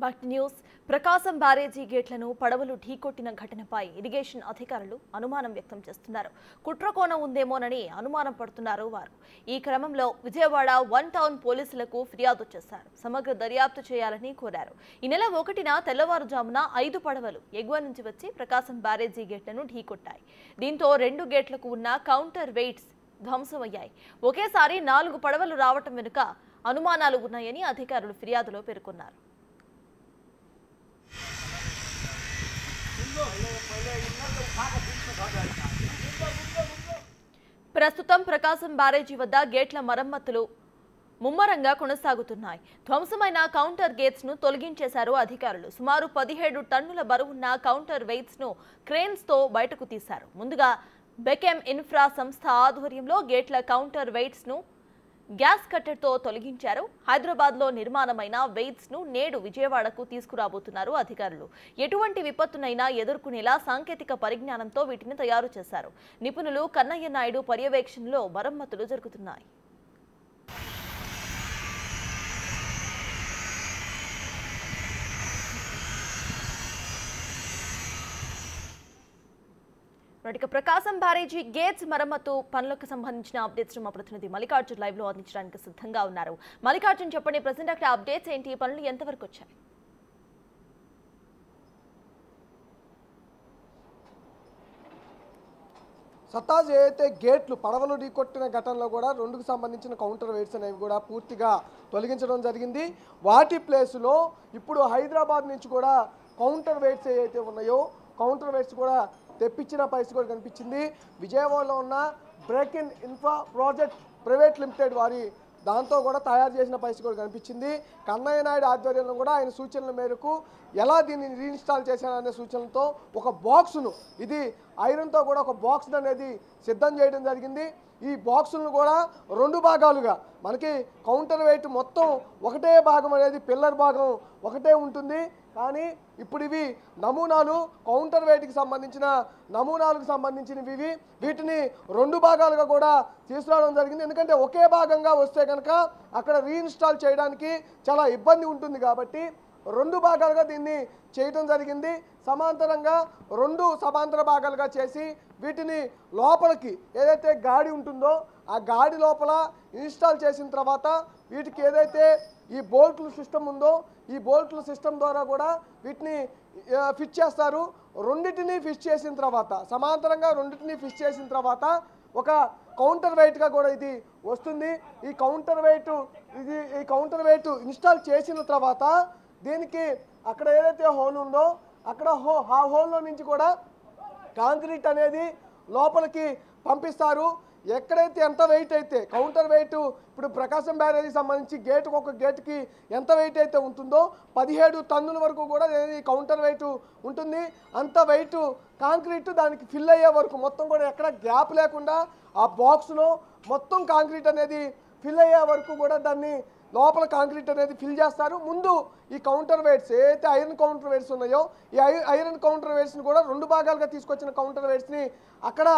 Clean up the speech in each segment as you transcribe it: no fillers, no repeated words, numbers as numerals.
But news ప్రకాశం బ్యారేజీ గేట్లను పడవలు ఢీకొట్టిన ఘటనపై ఇరిగేషన్ అధికారులు అనుమానం వ్యక్తం చేస్తున్నారు. కుట్రకోణం ఉందేమోనని అనుమానం పడుతున్నారు వారు. ఈ క్రమంలో విజయవాడ 1 టౌన్ పోలీసులకు ఫిర్యాదు చేశారు. సమగ్ర దర్యాప్తు చేయాలని కోరారు. ఈ నెల 1న తెల్లవారుజామున 5 పడవలు ఎగువ నుంచి వచ్చి ప్రకాశం బ్యారేజీ గేట్లను ఢీకొట్టాయి. దీంతో 2 గేట్లకు ఉన్న కౌంటర్ వెయిట్స్ ధ్వంసమయ్యాయి. ఒకేసారి 4 పడవలు రావటం వెనుక అనుమానాలు ఉన్నాయని అధికారులు ఫిర్యాదులో పేర్కొన్నారు. ప్రస్తుతం ప్రకాశం బ్యారేజీ వద్ద గేట్ల మరమ్మతులు ముమ్మరంగా కొనసాగుతున్నాయి. ధ్వంసమైన కౌంటర్ గేట్స్ ను తొలగించేశారు అధికారులు. సుమారు 17 టన్నుల బరువున్న కౌంటర్ వెయిట్స్ ను క్రేన్స్ తో బయటకు తీశారు. ముందుగా బెకెమ్ ఇన్ఫ్రా సంస్థ ఆధ్వర్యంలో గేట్ల కౌంటర్ వెయిట్స్ ను గ్యాస్ కట్టర్ తో తొలగించారు. హైదరాబాద్ లో నిర్మాణమైన వెయిట్స్ ను నేడు విజయవాడకు తీసుకురాబోతున్నారు అధికారులు. ఎటువంటి విపత్తునైనా ఎదుర్కొనేలా సాంకేతిక పరిజ్ఞానంతో వీటిని తయారు చేశారు. నిపుణులు కన్నయ్య నాయుడు పర్యవేక్షణలో మరమ్మతులు జరుగుతున్నాయి. ప్రకాశం బ్యారేజీ గేట్స్ మరమ్మతు పనులకు సంబంధించిన అప్డేట్స్ మా ప్రతినిధి మల్లికార్జున్ లైవ్ లో అందించడానికి సిద్ధంగా ఉన్నారు. మల్లికార్జున్, చెప్పండి, ప్రెసెంట్ అక్కడ అప్డేట్స్ ఏంటి? ఈ పనులు ఎంతవరకు వచ్చాయి? సతాజ్ ఏదైతే గేట్లు పడవలు ఢీకొట్టిన ఘటనలో కూడా 2కు సంబంధించిన కౌంటర్ వెయిట్స్ అనేవి కూడా పూర్తిగా తొలగించడం జరిగింది. వాటి ప్లేసులో ఇప్పుడు హైదరాబాద్ నుంచి కూడా కౌంటర్ వెయిట్స్ ఏవైతే ఉన్నాయో కౌంటర్ వెయిట్స్ కూడా తెప్పించిన పరిస్థితి కూడా కనిపించింది. విజయవాడలో ఉన్న బ్రేకిన్ ఇన్ఫ్రా ప్రాజెక్ట్ ప్రైవేట్ లిమిటెడ్ వారి దాంతో కూడా తయారు చేసిన పరిస్థితి కూడా కనిపించింది. కన్నయ్య నాయుడు ఆధ్వర్యంలో కూడా ఆయన సూచనల మేరకు ఎలా దీన్ని రీఇన్స్టాల్ చేశారనే సూచనలతో ఒక బాక్సును, ఇది ఐరన్తో కూడా ఒక బాక్స్ అనేది సిద్ధం చేయడం జరిగింది. ఈ బాక్సులను కూడా 2 భాగాలుగా మనకి కౌంటర్ వెయిట్ మొత్తం ఒకటే భాగం అనేది పిల్లర్ భాగం ఒకటే ఉంటుంది. కానీ ఇప్పుడు ఇవి నమూనాలు, కౌంటర్ వెయిట్కి సంబంధించిన నమూనాలకు సంబంధించినవి. వీటిని 2 భాగాలుగా కూడా తీసుకురావడం జరిగింది. ఎందుకంటే ఒకే భాగంగా వస్తే కనుక అక్కడ రీఇన్స్టాల్ చేయడానికి చాలా ఇబ్బంది ఉంటుంది కాబట్టి 2 భాగాలుగా దీన్ని చేయడం జరిగింది. సమాంతరంగా 2 సమాంతర భాగాలుగా చేసి వీటిని లోపలికి ఏదైతే గాడి ఉంటుందో ఆ గాడి లోపల ఇన్స్టాల్ చేసిన తర్వాత వీటికి ఏదైతే ఈ బోల్ట్ల సిస్టమ్ ఉందో ఈ బోల్ట్ల సిస్టమ్ ద్వారా కూడా వీటిని ఫిట్ చేస్తారు. రెండింటిని ఫిట్ చేసిన తర్వాత సమాంతరంగా రెండింటిని ఫిట్ చేసిన తర్వాత ఒక కౌంటర్ వెయిట్గా కూడా ఇది వస్తుంది. ఈ కౌంటర్ వెయిట్ ఇన్స్టాల్ చేసిన తర్వాత దీనికి అక్కడ ఏదైతే హోల్ ఉందో అక్కడ ఆ హోల్లో నుంచి కూడా కాంక్రీట్ అనేది లోపలికి పంపిస్తారు. ఎక్కడైతే ఎంత వెయిట్ అయితే కౌంటర్ వెయిట్ ఇప్పుడు ప్రకాశం బ్యారేజీకి సంబంధించి ఒక గేటుకి ఎంత వెయిట్ అయితే ఉంటుందో 17 టన్నుల వరకు కూడా కౌంటర్ వెయిట్ ఉంటుంది. అంత వెయిట్ కాంక్రీట్ దానికి ఫిల్ అయ్యే వరకు మొత్తం కూడా ఎక్కడ గ్యాప్ లేకుండా ఆ బాక్స్లో మొత్తం కాంక్రీట్ అనేది ఫిల్ అయ్యే వరకు కూడా దాన్ని లోపల కాంక్రీట్ అనేది ఫిల్ చేస్తారు. ముందు ఈ కౌంటర్ వెయిట్స్ ఏదైతే ఐరన్ కౌంటర్ వెయిట్స్ ఉన్నాయో ఈ ఐరన్ కౌంటర్ వెయిట్స్ని కూడా 2 భాగాలుగా తీసుకొచ్చిన కౌంటర్ వెయిట్స్ని అక్కడ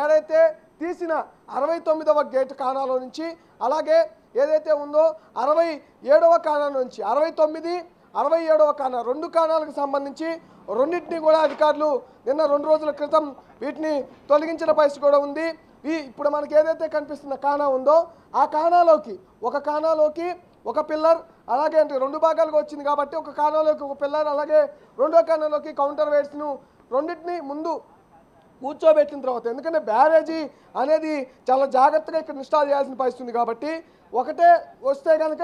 ఏదైతే తీసిన 69వ గేట్ కాణాలో నుంచి అలాగే ఏదైతే ఉందో 67వ కాణా నుంచి 69, 67వ కాణా 2 కాణాలకు సంబంధించి రెండింటినీ కూడా అధికారులు నిన్న 2 రోజుల క్రితం వీటిని తొలగించిన పరిస్థితి కూడా ఉంది. ఇప్పుడు మనకి ఏదైతే కనిపిస్తున్న కాణా ఉందో ఆ కాణాలోకి ఒక పిల్లర్ అలాగే అంటే 2 భాగాలుగా వచ్చింది కాబట్టి ఒక కాణాలోకి ఒక పిల్లర్ అలాగే 2వ కాణాలోకి కౌంటర్ వెయిట్స్ను రెండింటినీ ముందు కూర్చోబెట్టిన తర్వాత, ఎందుకంటే బ్యారేజీ అనేది చాలా జాగ్రత్తగా ఇక్కడ ఇన్స్టాల్ చేయాల్సిన పరిస్థితి ఉంది కాబట్టి ఒకటే వస్తే కనుక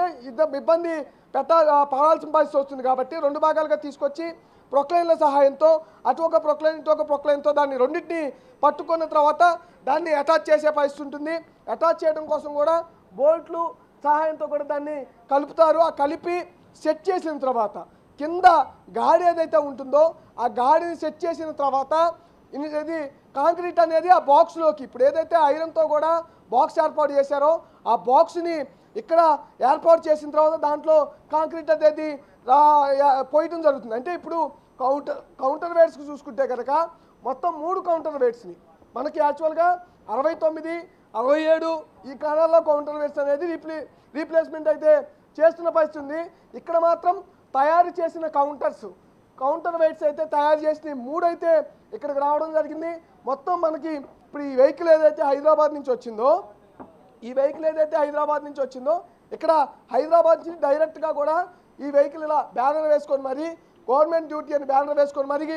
ఇబ్బంది పడాల్సిన పరిస్థితి వస్తుంది కాబట్టి 2 భాగాలుగా తీసుకొచ్చి ప్రొక్లైన్ల సహాయంతో అటు ఒక ప్రొక్లైన్ ఇటు ఒక ప్రొక్లైన్తో దాన్ని రెండింటిని పట్టుకున్న తర్వాత దాన్ని అటాచ్ చేసే పరిస్థితి ఉంటుంది. అటాచ్ చేయడం కోసం కూడా బోల్ట్లు సహాయంతో కూడా దాన్ని కలుపుతారు. ఆ కలిపి సెట్ చేసిన తర్వాత కింద గాడి ఏదైతే ఉంటుందో ఆ గాడిని సెట్ చేసిన తర్వాత ఇది కాంక్రీట్ అనేది ఆ బాక్స్లోకి ఇప్పుడు ఏదైతే ఐరన్తో కూడా బాక్స్ ఏర్పాటు చేశారో ఆ బాక్స్ని ఇక్కడ ఏర్పాటు చేసిన తర్వాత దాంట్లో కాంక్రీట్ అనేది పోయటం జరుగుతుంది. అంటే ఇప్పుడు కౌంటర్ వెయిట్స్కి చూసుకుంటే కనుక మొత్తం 3 కౌంటర్ వెయిట్స్ని మనకి యాక్చువల్గా 69, 67 ఈ కాలాల్లో కౌంటర్ వెయిట్స్ అనేది రీప్లేస్మెంట్ అయితే చేస్తున్న పరిస్థితి ఉంది. ఇక్కడ మాత్రం తయారు చేసిన కౌంటర్ వెయిట్స్ అయితే తయారు చేసిన 3 అయితే ఇక్కడికి రావడం జరిగింది. మొత్తం మనకి ఇప్పుడు ఈ వెహికల్ ఏదైతే హైదరాబాద్ నుంచి వచ్చిందో ఇక్కడ హైదరాబాద్ నుంచి డైరెక్ట్గా కూడా ఈ వెహికల్ ఇలా బ్యానర్ వేసుకొని మరి గవర్నమెంట్ డ్యూటీ అని బ్యానర్ వేసుకొని మరి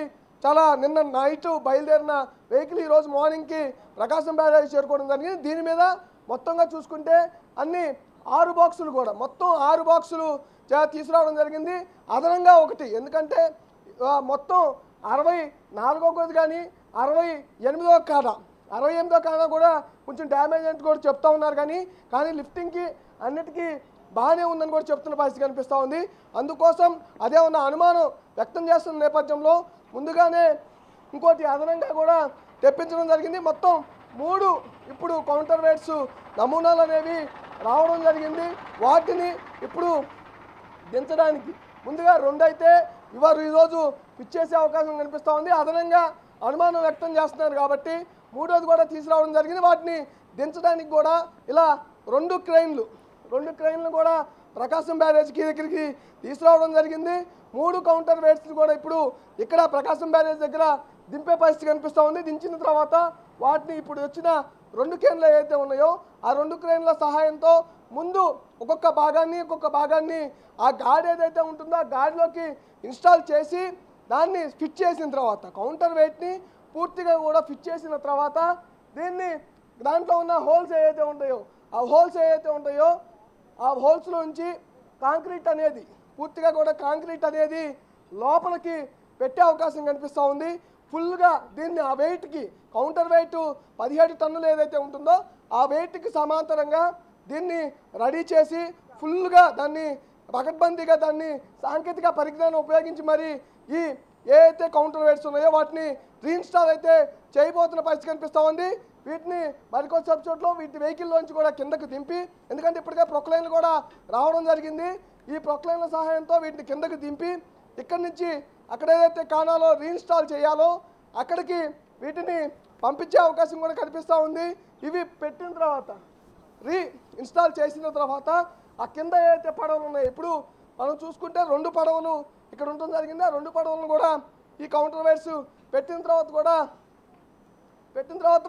చాలా నిన్న నైట్ బయలుదేరిన వెహికల్ ఈరోజు మార్నింగ్కి ప్రకాశం బ్యారేజ్ చేరుకోవడం జరిగింది. దీని మీద మొత్తంగా చూసుకుంటే అన్ని 6 బాక్సులు కూడా మొత్తం 6 బాక్సులు తీసుకురావడం జరిగింది. అదనంగా ఒకటి, ఎందుకంటే మొత్తం 64వ గది కానీ 68వ కాదా కూడా కొంచెం డ్యామేజ్ అంటే కూడా చెప్తా ఉన్నారు. కానీ లిఫ్టింగ్కి అన్నిటికీ బాగానే ఉందని కూడా చెప్తున్న పరిస్థితి కనిపిస్తూ ఉంది. అందుకోసం అదే ఉన్న అనుమానం వ్యక్తం చేస్తున్న నేపథ్యంలో ముందుగానే ఇంకోటి అదనంగా కూడా తెప్పించడం జరిగింది. మొత్తం 3 ఇప్పుడు కౌంటర్ వెయిట్స్ నమూనాలు అనేవి రావడం జరిగింది. వాటిని ఇప్పుడు దించడానికి ముందుగా 2 అయితే ఈరోజు ఇచ్చేసే అవకాశం కనిపిస్తూ ఉంది. అదనంగా అనుమానం వ్యక్తం చేస్తున్నారు కాబట్టి 3వది కూడా తీసుకురావడం జరిగింది. వాటిని దించడానికి కూడా ఇలా 2 క్రెయిన్లు కూడా ప్రకాశం బ్యారేజ్కి దగ్గరికి తీసుకురావడం జరిగింది. 3 కౌంటర్ వెయిట్స్ కూడా ఇప్పుడు ఇక్కడ ప్రకాశం బ్యారేజ్ దగ్గర దింపే పరిస్థితి కనిపిస్తూ ఉంది. దించిన తర్వాత వాటిని ఇప్పుడు వచ్చిన 2 క్రెయిన్లు ఏవైతే ఉన్నాయో ఆ 2 క్రెయిన్ల సహాయంతో ముందు ఒక్కొక్క భాగాన్ని ఆ గాడి ఏదైతే ఉంటుందో ఆ గాడిలోకి ఇన్స్టాల్ చేసి దాన్ని ఫిట్ చేసిన తర్వాత కౌంటర్ వెయిట్ని పూర్తిగా కూడా ఫిట్ చేసిన తర్వాత దీన్ని దాంట్లో ఉన్న హోల్స్ ఏవైతే ఉంటాయో ఆ హోల్స్లోంచి కాంక్రీట్ అనేది లోపలికి పెట్టే అవకాశం కనిపిస్తూ ఉంది. ఫుల్గా దీన్ని ఆ వెయిట్కి కౌంటర్ వెయిట్ 17 టన్నులు ఏదైతే ఉంటుందో ఆ వెయిట్కి సమాంతరంగా దీన్ని రెడీ చేసి ఫుల్గా దాన్ని పకడ్బందీగా దాన్ని సాంకేతిక పరిజ్ఞానం ఉపయోగించి మరి ఈ ఏదైతే కౌంటర్ వెయిట్స్ ఉన్నాయో వాటిని రీఇన్స్టాల్ అయితే చేయబోతున్న పరిస్థితి కనిపిస్తూ ఉంది. వీటిని మరికొద్ది చోట్ల వీటి వెహికల్లోంచి కూడా కిందకు దింపి, ఎందుకంటే ఇప్పటికే ప్రొక్లైన్లు కూడా రావడం జరిగింది. ఈ ప్రొక్లైన్ల సహాయంతో వీటిని కిందకు దింపి ఇక్కడి నుంచి అక్కడ ఏదైతే కానాలో రీఇన్స్టాల్ చేయాలో అక్కడికి వీటిని పంపించే అవకాశం కూడా కనిపిస్తూ ఉంది. ఇవి పెట్టిన తర్వాత రీఇన్స్టాల్ చేసిన తర్వాత ఆ కింద ఏదైతే పడవలు ఉన్నాయో ఇప్పుడు మనం చూసుకుంటే 2 పడవలు ఇక్కడ ఉండడం జరిగింది. ఆ 2 పడవలను కూడా ఈ కౌంటర్ వెయిట్స్ పెట్టిన తర్వాత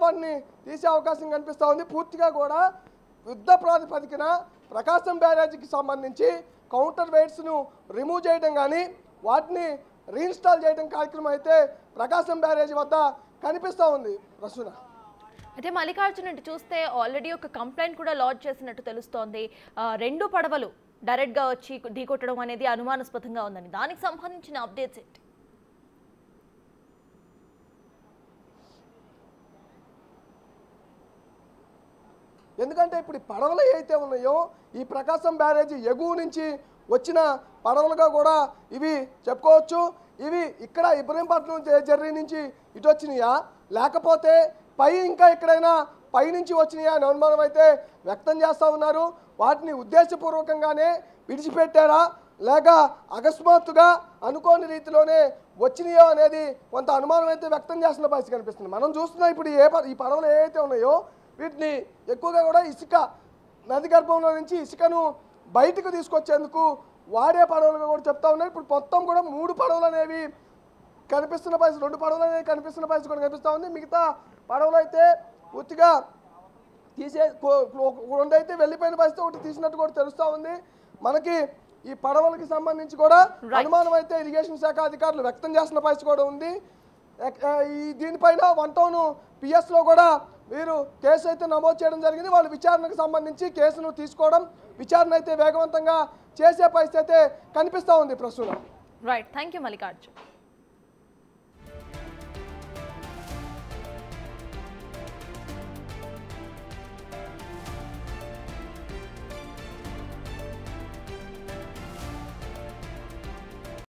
వాటిని తీసే అవకాశం కనిపిస్తూ ఉంది. పూర్తిగా కూడా యుద్ధ ప్రాతిపదికన ప్రకాశం బ్యారేజీకి సంబంధించి కౌంటర్ వెయిట్స్ను రిమూవ్ చేయడం కానీ వాటిని రీఇన్స్టాల్ చేయడం కార్యక్రమం అయితే ప్రకాశం బ్యారేజీ వద్ద కనిపిస్తూ ఉంది. ప్రసూన అయితే మల్లికార్జున చూస్తే ఆల్రెడీ ఒక కంప్లైంట్ కూడా లాంచ్ చేసినట్టు తెలుస్తోంది. 2 పడవలు డైరెక్ట్గా వచ్చి ఢీకొట్టడం అనేది అనుమానాస్పదంగా ఉందని, దానికి సంబంధించిన అప్డేట్స్ ఏంటి? ఎందుకంటే ఇప్పుడు పడవలు ఏవైతే ఉన్నాయో ఈ ప్రకాశం బ్యారేజీ ఎగువ నుంచి వచ్చిన పడవలుగా కూడా ఇవి చెప్పుకోవచ్చు. ఇవి ఇక్కడ ఇబ్రహీంపట్నం జర్రీ నుంచి ఇటు వచ్చినాయా లేకపోతే ఇంకా ఎక్కడైనా పైనుంచి వచ్చినాయా అని అనుమానం అయితే వ్యక్తం చేస్తూ ఉన్నారు. వాటిని ఉద్దేశపూర్వకంగానే విడిచిపెట్టారా లేక అకస్మాత్తుగా అనుకోని రీతిలోనే వచ్చినాయో అనేది కొంత అనుమానం అయితే వ్యక్తం చేస్తున్న పరిస్థితి కనిపిస్తుంది. మనం చూస్తున్నాం ఇప్పుడు ఈ పడవలు ఏవైతే ఉన్నాయో వీటిని ఎక్కువగా కూడా ఇసుక నది గర్భంలో నుంచి ఇసుకను బయటకు తీసుకొచ్చేందుకు వాడే పడవలుగా కూడా చెప్తా ఉన్నాయి. ఇప్పుడు మొత్తం కూడా 3 పడవలు అనేవి కనిపిస్తున్న పరిస్థితి, 2 పడవలు అనేవి కనిపిస్తున్న పరిస్థితి కూడా కనిపిస్తూ ఉంది. మిగతా పడవలు అయితే పూర్తిగా 2 అయితే వెళ్ళిపోయిన పరిస్థితి, ఒకటి తీసినట్టు కూడా తెలుస్తూ ఉంది. మనకి ఈ పడవలకి సంబంధించి కూడా అనుమానం అయితే ఇరిగేషన్ శాఖ అధికారులు వ్యక్తం చేస్తున్న పరిస్థితి కూడా ఉంది. దీనిపైన 1 టౌన్ పిఎస్లో కూడా వీరు కేసు అయితే నమోదు చేయడం జరిగింది. వాళ్ళు విచారణకు సంబంధించి కేసును తీసుకోవడం, విచారణ అయితే వేగవంతంగా చేసే పరిస్థితి అయితే కనిపిస్తూ ఉంది. ప్రస్తుతం రైట్, థ్యాంక్ యూ మల్లికార్జున్.